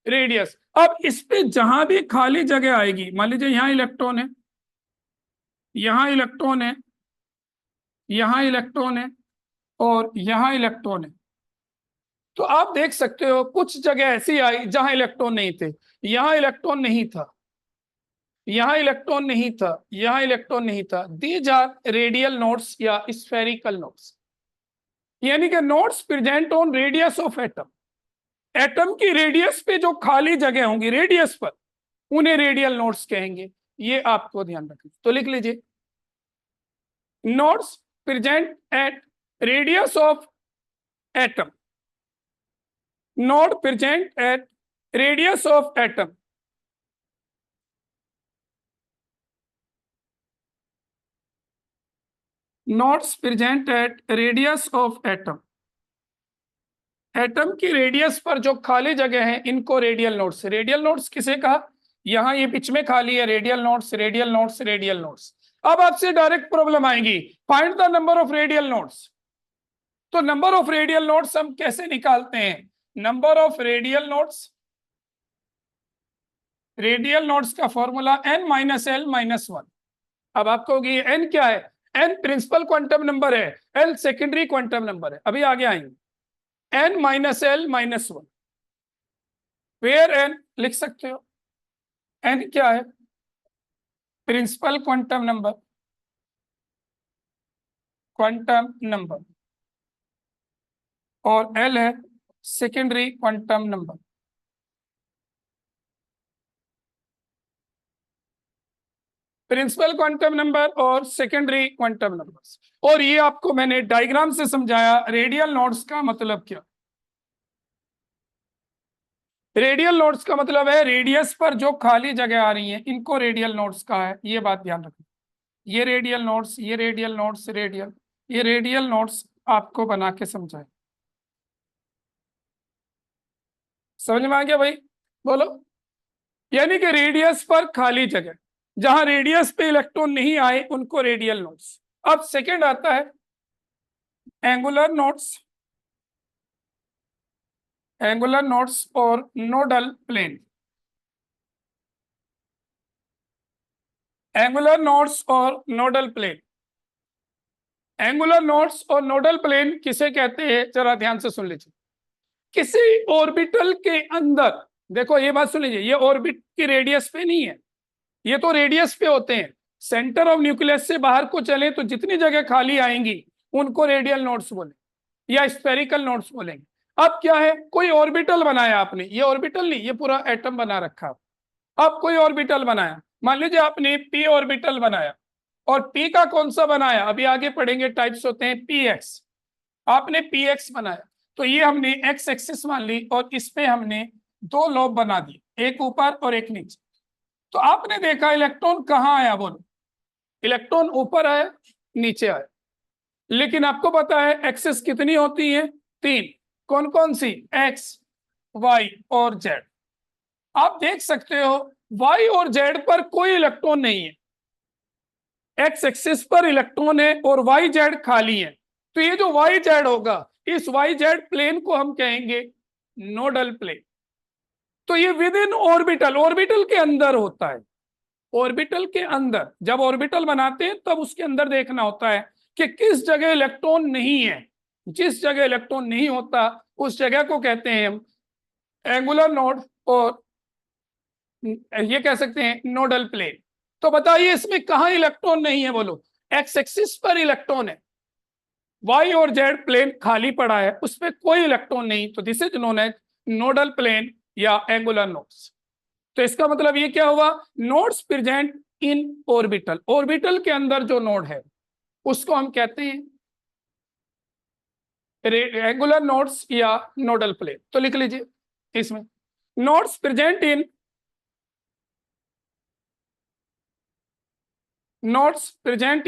रेडियस। अब इस पे जहां भी खाली जगह आएगी, मान लीजिए यहां इलेक्ट्रॉन है, यहां इलेक्ट्रॉन है, यहां इलेक्ट्रॉन है और यहां इलेक्ट्रॉन है, तो आप देख सकते हो कुछ जगह ऐसी आई जहां इलेक्ट्रॉन नहीं थे। यहां इलेक्ट्रॉन नहीं था, यहां इलेक्ट्रॉन नहीं था, यहां इलेक्ट्रॉन नहीं था। दीज आर रेडियल नोड्स या स्फेरिकल नोड्स, यानी कि nodes present on radius of atom. Atom की रेडियस पे जो खाली जगह होंगी रेडियस पर, उन्हें रेडियल नोड्स कहेंगे। ये आपको ध्यान रखना, तो लिख लीजिए, nodes present at radius of atom, node present at radius of atom. Nodes present at radius of atom, atom की रेडियस पर जो खाली जगह है इनको रेडियल नोड्स। रेडियल नोड्स किसे कहा, यहां ये बीच में खाली है, radial nodes, radial nodes, radial nodes. अब आपसे डायरेक्ट प्रॉब्लम आएगी, find the number of radial nodes. तो नंबर ऑफ रेडियल नोड्स हम कैसे निकालते हैं, number of radial nodes, radial nodes का formula n minus L minus one. अब आप कहोगे n क्या है, n प्रिंसिपल क्वांटम नंबर है, l सेकेंडरी क्वांटम नंबर है, अभी आगे आएंगे। n minus L minus one, where n लिख सकते हो, n क्या है, principal quantum number, quantum number, और l है secondary quantum number. Principal quantum number और सेकेंडरी क्वांटम नंबर, और ये आपको मैंने डायग्राम से समझाया रेडियल नोड्स का मतलब क्या। रेडियल नोड्स का मतलब है रेडियस पर जो खाली जगह आ रही है इनको रेडियल नोड्स कहा है, ये बात ध्यान रखना। ये रेडियल नोड्स, ये रेडियल नोड्स, रेडियल, ये रेडियल नोड्स आपको बना के समझाए। समझ में आ गया भाई, बोलो। यानी कि रेडियस पर खाली जगह, जहां रेडियस पे इलेक्ट्रॉन नहीं आए उनको रेडियल नोड्स। अब सेकंड आता है एंगुलर नोड्स, एंगुलर नोड्स और नोडल प्लेन। एंगुलर नोड्स और नोडल प्लेन, एंगुलर नोड्स और नोडल प्लेन किसे कहते हैं, जरा ध्यान से सुन लीजिए। किसी ऑर्बिटल के अंदर, देखो ये बात सुन लीजिए, ये ऑर्बिट की रेडियस पे नहीं है, ये तो रेडियस पे होते हैं। सेंटर ऑफ न्यूक्लियस से बाहर को चले तो जितनी जगह खाली आएंगी उनको रेडियल नोड्स बोले या स्फेरिकल नोड्स बोलेंगे। अब क्या है, कोई ऑर्बिटल बनाया आपने, ये ऑर्बिटल नहीं, ये पूरा एटम बना रखा। अब कोई ऑर्बिटल बनाया, मान लीजिए आपने पी ऑर्बिटल बनाया, और पी का कौन सा बनाया, अभी आगे पढ़ेंगे, टाइप्स होते हैं पी एक्स। आपने पी एक्स बनाया तो ये हमने एक्स एक्सिस मान ली और इस पे हमने दो लोब बना दिए, एक ऊपर और एक नीचे। तो आपने देखा इलेक्ट्रॉन कहाँ आया, बोलो, इलेक्ट्रॉन ऊपर आया, नीचे आया। लेकिन आपको पता है एक्सिस कितनी होती है, तीन। कौन कौन सी, एक्स, वाई और जेड। आप देख सकते हो वाई और जेड पर कोई इलेक्ट्रॉन नहीं है, एक्स एक्सिस पर इलेक्ट्रॉन है और वाई जेड खाली है। तो ये जो वाई जेड होगा, इस वाई जेड प्लेन को हम कहेंगे नोडल प्लेन। तो ये विद इन ऑर्बिटल, ऑर्बिटल के अंदर होता है। ऑर्बिटल के अंदर, जब ऑर्बिटल बनाते हैं तब उसके अंदर देखना होता है कि किस जगह इलेक्ट्रॉन नहीं है। जिस जगह इलेक्ट्रॉन नहीं होता उस जगह को कहते हैं हम एंगुलर नोड, और ये कह सकते हैं नोडल प्लेन। तो बताइए इसमें कहां इलेक्ट्रॉन नहीं है, बोलो। एक्स एक्सिस पर इलेक्ट्रॉन है, वाई और जेड प्लेन खाली पड़ा है, उसमें कोई इलेक्ट्रॉन नहीं, तो this is known as nodal plane या एंगुलर नोड्स। तो इसका मतलब ये क्या हुआ, nodes present in orbital, orbital के अंदर जो नोड है उसको हम कहते हैं एंगुलर नोड्स या नोडल प्लेन। तो लिख लीजिए इसमें nodes present in, nodes present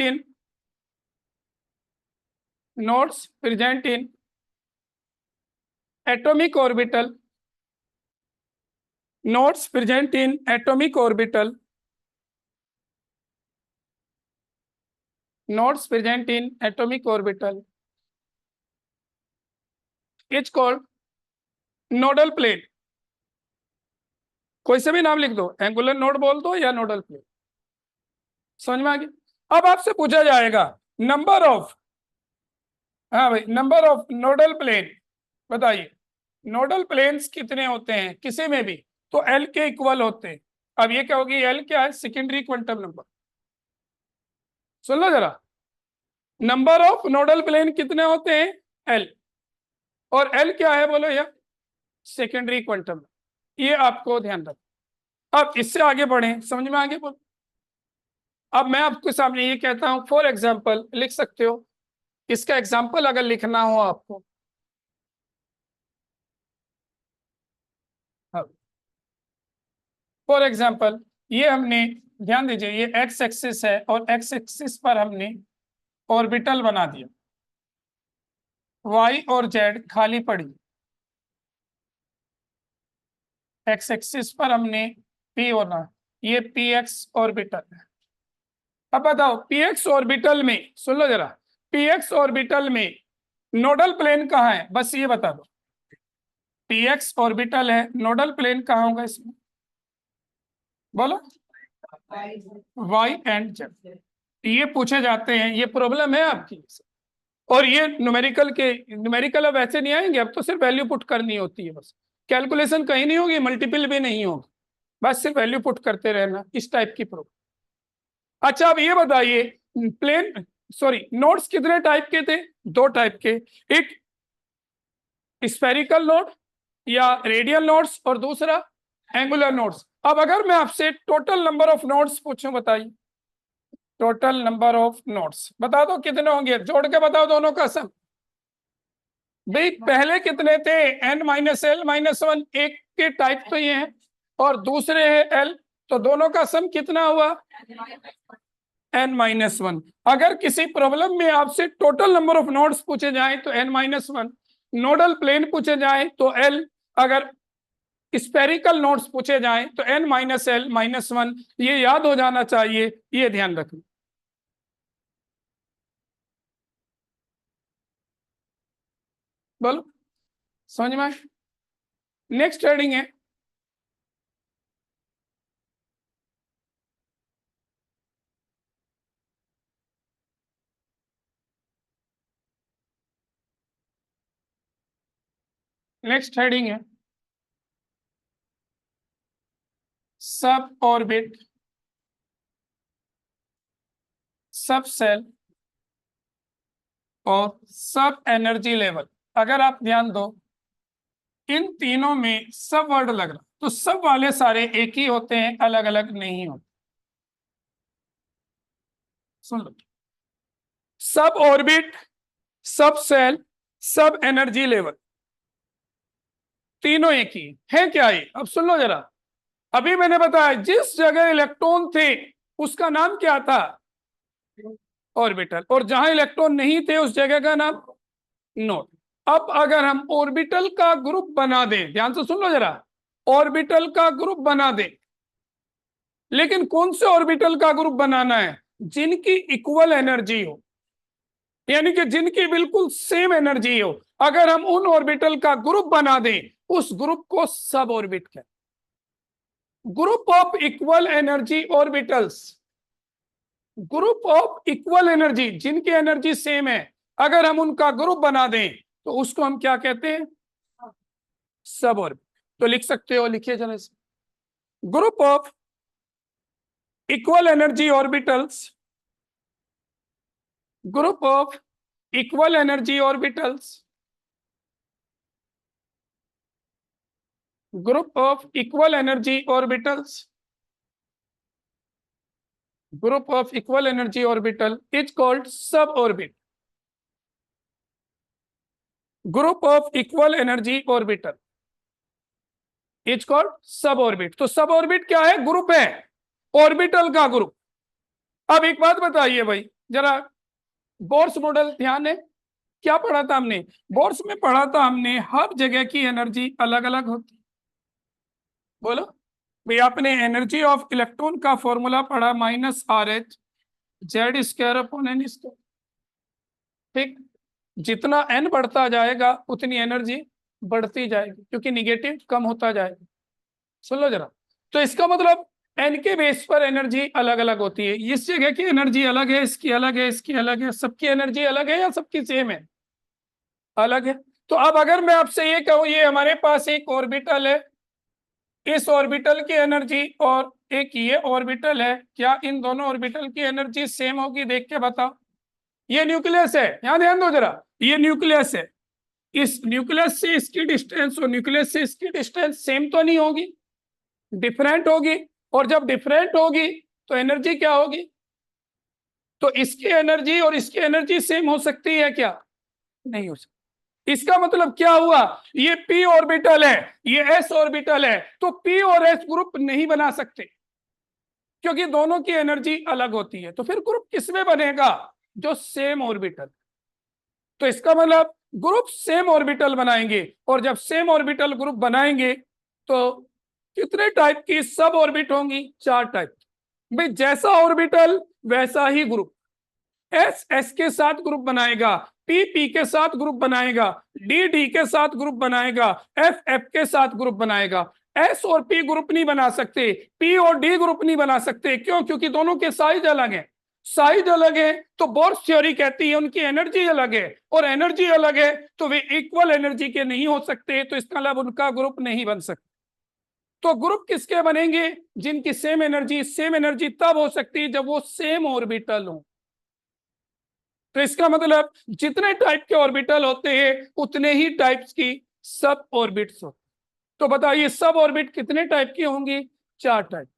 in atomic orbital, nodes present in atomic orbital, nodes present in atomic orbital is called nodal plane। कोई से भी नाम लिख दो, एंगुलर नोड बोल दो या नोडल प्लेन, समझ में आ गया। अब आपसे पूछा जाएगा नंबर ऑफ, हाँ भाई, नंबर ऑफ नोडल प्लेन बताइए, नोडल प्लेन्स कितने होते हैं किसी में भी, तो एल के इक्वल होते हैं। अब ये क्या होगी, एल क्या है, सेकेंडरी क्वांटम नंबर। सुन लो जरा, नंबर ऑफ नोडल प्लेन कितने होते हैं, एल, और एल क्या है बोलो यार, सेकेंडरी क्वांटम। ये आपको ध्यान रखो। अब इससे आगे बढ़े, समझ में आगे बोलो। अब मैं आपके सामने ये कहता हूं, फॉर एग्जाम्पल लिख सकते हो, इसका एग्जाम्पल अगर लिखना हो आपको, फॉर एग्जाम्पल ये हमने, ध्यान दीजिए, ये एक्स एक्सिस है और एक्स एक्सिस पर हमने ऑर्बिटल बना दिया, वाई और जेड खाली पड़ी, एक्स एक्सिस पर हमने पी होना, ये पी एक्स ऑर्बिटल है। अब बताओ पी एक्स ऑर्बिटल में, सुन लो जरा, पी एक्स ऑर्बिटल में नोडल प्लेन कहाँ है, बस ये बता दो। पी एक्स ऑर्बिटल है, नोडल प्लेन कहाँ होगा इसमें, बोलो। वाई एंड जेड, ये पूछे जाते हैं, ये प्रॉब्लम है आपकी। और ये न्यूमेरिकल अब ऐसे नहीं आएंगे, अब तो सिर्फ वैल्यू पुट करनी होती है बस, कैलकुलेशन कहीं नहीं होगी, मल्टीपल भी नहीं होगी, बस सिर्फ वैल्यू पुट करते रहना, इस टाइप की प्रॉब्लम। अच्छा अब ये बताइए, प्लेन सॉरी नोड्स कितने टाइप के थे, दो टाइप के, एक स्फेरिकल नोड या रेडियल नोड्स और दूसरा एंगुलर नोड्स। अब अगर मैं आपसे टोटल नंबर ऑफ नोड्स पूछूं, बताइए टोटल नंबर ऑफ नोड्स बता दो कितने होंगे, जोड़ के बताओ दोनों का सम। भाई पहले कितने थे, n-l-1, एक के टाइप तो ये है और दूसरे है l, तो दोनों का सम कितना हुआ, n-1। अगर किसी प्रॉब्लम में आपसे टोटल नंबर ऑफ नोड्स पूछे जाए तो n-1, नोडल प्लेन पूछे जाए तो l, अगर स्पेरिकल नोड्स पूछे जाए तो n-l-1, ये याद हो जाना चाहिए, ये ध्यान रखना। बोलो समझ में। नेक्स्ट हेडिंग है नेक्स्ट हेडिंग है सब ऑर्बिट, सब सेल और सब एनर्जी लेवल। अगर आप ध्यान दो, इन तीनों में सब वर्ड लग रहा, तो सब वाले सारे एक ही होते हैं, अलग अलग नहीं होते। सुन लो, सब ऑर्बिट, सब सेल, सब एनर्जी लेवल, तीनों एक ही है क्या ये, अब सुन लो जरा। अभी मैंने बताया जिस जगह इलेक्ट्रॉन थे उसका नाम क्या था, ऑर्बिटल, और जहां इलेक्ट्रॉन नहीं थे उस जगह का नाम नोड। अब अगर हम ऑर्बिटल का ग्रुप बना दें, ध्यान से सुन लो जरा, ऑर्बिटल का ग्रुप बना दें, लेकिन कौन से ऑर्बिटल का ग्रुप बनाना है, जिनकी इक्वल एनर्जी हो, यानी कि जिनकी बिल्कुल सेम एनर्जी हो। अगर हम उन ऑर्बिटल का ग्रुप बना दें, उस ग्रुप को सब ऑर्बिट कहते हैं। Group of equal energy orbitals, group of equal energy जिनकी एनर्जी सेम है, अगर हम उनका ग्रुप बना दें तो उसको हम क्या कहते हैं? सब ऑर्बिट। तो लिख सकते हो, लिखिए जरा से, group of equal energy orbitals, group of equal energy orbitals, group of equal energy orbitals, group of equal energy orbital is called suborbit. Group of equal energy orbital is called suborbit. तो suborbit क्या है? Group है, orbital का group. अब एक बात बताइए भाई जरा, बोर्स मॉडल ध्यान है, क्या पढ़ा था हमने? बोर्स में पढ़ा था हमने हर जगह की एनर्जी अलग अलग होती। बोलो भाई, आपने एनर्जी ऑफ इलेक्ट्रॉन का फॉर्मूला पढ़ा, -RH Z² अपॉन N²। ठीक, जितना n बढ़ता जाएगा उतनी एनर्जी बढ़ती जाएगी, क्योंकि निगेटिव कम होता जाएगा। सुन लो जरा, तो इसका मतलब n के बेस पर एनर्जी अलग अलग होती है। इस जगह की एनर्जी अलग है, इसकी अलग है, इसकी अलग है, सबकी एनर्जी अलग है या सबकी सेम है? अलग है। तो अब अगर मैं आपसे ये कहूं, ये हमारे पास एक ऑर्बिटल है, इस ऑर्बिटल की एनर्जी और एक ये ऑर्बिटल है, क्या इन दोनों ऑर्बिटल की एनर्जी सेम होगी? देख के बताओ। ये न्यूक्लियस है, यहां ध्यान दो जरा, ये न्यूक्लियस है, इस न्यूक्लियस से इसकी डिस्टेंस और न्यूक्लियस से इसकी डिस्टेंस सेम तो नहीं होगी, डिफरेंट होगी। और जब डिफरेंट होगी तो एनर्जी क्या होगी? तो इसकी एनर्जी और इसकी एनर्जी सेम हो सकती है क्या? नहीं हो सकती। इसका मतलब क्या हुआ? ये p ऑर्बिटल है, ये s ऑर्बिटल है, तो p और s ग्रुप नहीं बना सकते, क्योंकि दोनों की एनर्जी अलग होती है। तो फिर ग्रुप किसमें बनेगा? जो सेम ऑर्बिटल। तो इसका मतलब ग्रुप सेम ऑर्बिटल बनाएंगे, और जब सेम ऑर्बिटल ग्रुप बनाएंगे तो कितने टाइप की सब ऑर्बिट होंगी? 4 टाइप। भाई जैसा ऑर्बिटल वैसा ही ग्रुप। एस एस के साथ ग्रुप बनाएगा, पी पी के साथ ग्रुप बनाएगा, डी डी के साथ ग्रुप बनाएगा, एफ एफ के साथ ग्रुप बनाएगा। एस और पी ग्रुप नहीं बना सकते, पी और डी ग्रुप नहीं बना सकते। क्यों? क्योंकि दोनों के साइज अलग है। साइज अलग है तो बोर्स थ्योरी कहती है उनकी एनर्जी अलग है, और एनर्जी अलग है तो वे इक्वल एनर्जी के नहीं हो सकते, तो इसका मतलब उनका ग्रुप नहीं बन सकता। तो ग्रुप किसके बनेंगे? जिनकी सेम एनर्जी। सेम एनर्जी तब हो सकती है जब वो सेम ऑर्बिटल हो। तो इसका मतलब जितने टाइप के ऑर्बिटल होते हैं उतने ही टाइप्स की सब ऑर्बिट्स होते। तो बताइए सब ऑर्बिट कितने टाइप की होंगी? 4 टाइप।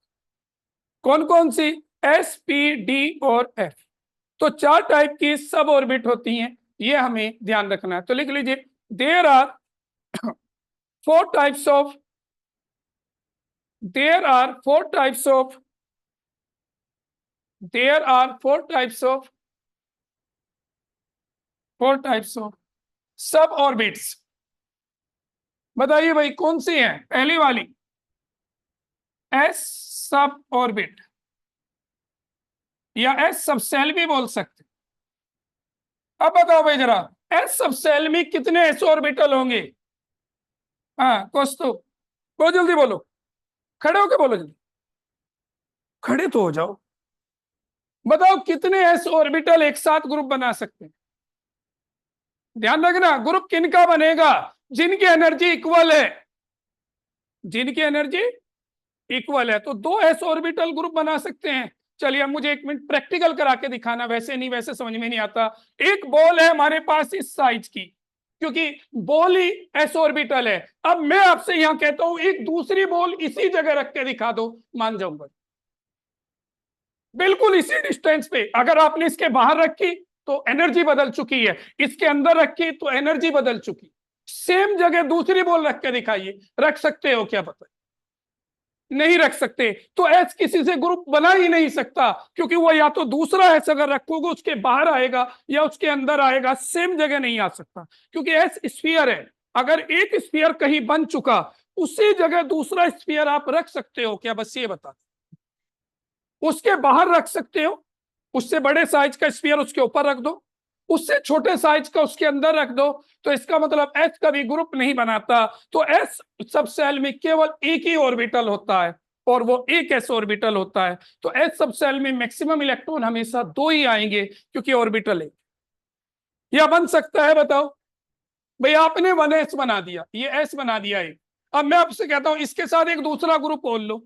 कौन कौन सी? एस पी डी और एफ। तो 4 टाइप की सब ऑर्बिट होती हैं, ये हमें ध्यान रखना है। तो लिख लीजिए, there are 4 types of, there are 4 types of, there are 4 types of, 4 types of sub orbits. बताइए भाई कौन सी है? पहली वाली एस सब ऑर्बिट, या एस सब सेल भी बोल सकते। अब बताओ भाई जरा, एस सब सेल में कितने एस ऑर्बिटल होंगे? हाँ कुछ तो बहुत जल्दी बोलो, खड़े होके बोलो जल्दी, खड़े तो हो जाओ। बताओ कितने एस ऑर्बिटल एक साथ ग्रुप बना सकते हैं? ध्यान रखना, ग्रुप किनका बनेगा? जिनकी एनर्जी इक्वल है, जिनकी एनर्जी इक्वल है। तो 2 एस ऑर्बिटल ग्रुप बना सकते हैं। चलिए अब मुझे 1 मिनट प्रैक्टिकल करा के दिखाना, वैसे नहीं, वैसे समझ में नहीं आता। एक बॉल है हमारे पास इस साइज की, क्योंकि बॉल ही एस ऑर्बिटल है। अब मैं आपसे यहां कहता हूं एक दूसरी बॉल इसी जगह रख के दिखा दो, मान जाऊंगा। बिल्कुल इसी डिस्टेंस पे। अगर आपने इसके बाहर रखी तो एनर्जी बदल चुकी है, इसके अंदर रखी तो एनर्जी बदल चुकी। सेम जगह दूसरी बॉल रख के दिखाइए, रख सकते हो क्या? पता नहीं रख सकते। तो एस किसी से ग्रुप बना ही नहीं सकता, क्योंकि वो या तो दूसरा एस अगर रखोगे उसके बाहर आएगा या उसके अंदर आएगा, सेम जगह नहीं आ सकता। क्योंकि एस स्फीयर है, अगर एक स्फीयर कहीं बन चुका उसी जगह दूसरा स्फीयर आप रख सकते हो क्या? बस ये बता। उसके बाहर रख सकते हो, उससे बड़े साइज का स्फीयर उसके ऊपर रख दो, उससे छोटे साइज का उसके अंदर रख दो। तो इसका मतलब एस कभी ग्रुप नहीं बनाता। तो एस सब सेल में केवल एक ही ऑर्बिटल होता है, और वो एक एस ऑर्बिटल होता है, तो एस सब सेल में मैक्सिमम इलेक्ट्रॉन हमेशा 2 ही आएंगे क्योंकि ऑर्बिटल है। या बन सकता है, बताओ भाई, आपने 1s बना दिया, ये एस बना दिया एक, अब मैं आपसे कहता हूं इसके साथ एक दूसरा ग्रुप और लो,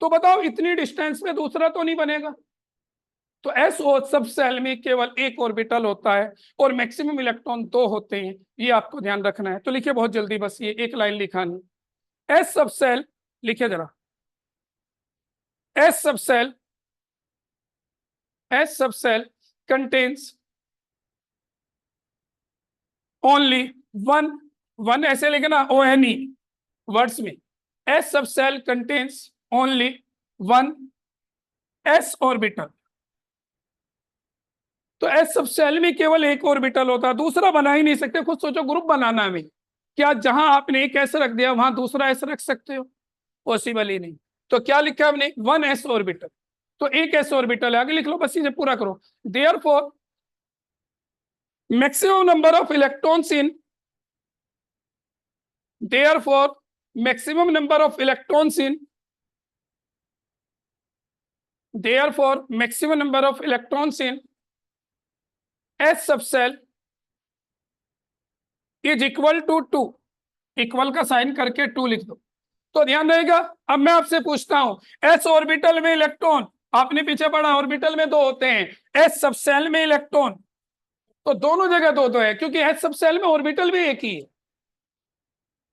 तो बताओ इतनी डिस्टेंस में दूसरा तो नहीं बनेगा। तो एस ओ सब सेल में केवल एक ऑर्बिटल होता है और मैक्सिमम इलेक्ट्रॉन 2 होते हैं, ये आपको ध्यान रखना है। तो लिखिए बहुत जल्दी, बस ये एक लाइन लिखानी, एस सब सेल, लिखिए जरा, एस सब सेल, एस सब shell contains only one, one ऐसे लिखना ओ एन ई वर्ड्स में, एस सब shell contains only one S orbital. तो एस सब सेल में केवल एक ऑर्बिटल होता है, दूसरा बना ही नहीं सकते। खुद सोचो, ग्रुप बनाना है, क्या जहां आपने एक एस रख दिया वहां दूसरा एस रख सकते हो? पॉसिबल ही नहीं। तो क्या लिखा हमने, वन एस ऑर्बिटल, तो एक एस ऑर्बिटल है, आगे लिख लो, बस इसे पूरा करो। Therefore maximum number of electrons in, therefore maximum number of electrons in, therefore maximum number of electrons in S सब cell is equal to 2, equal का साइन करके 2 लिख दो। तो ध्यान रहेगा। अब मैं आपसे पूछता हूं, एस ऑर्बिटल में इलेक्ट्रॉन, आपने पीछे पढ़ा ऑर्बिटल में 2 होते हैं, एस सब सेल में इलेक्ट्रॉन, तो दोनों जगह 2 है क्योंकि एस सब सेल में ऑर्बिटल भी एक ही है।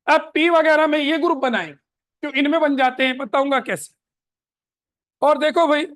अब पी वगैरह में ये ग्रुप बनाएंगे, क्यों इनमें बन जाते हैं, बताऊंगा कैसे। और देखो भाई,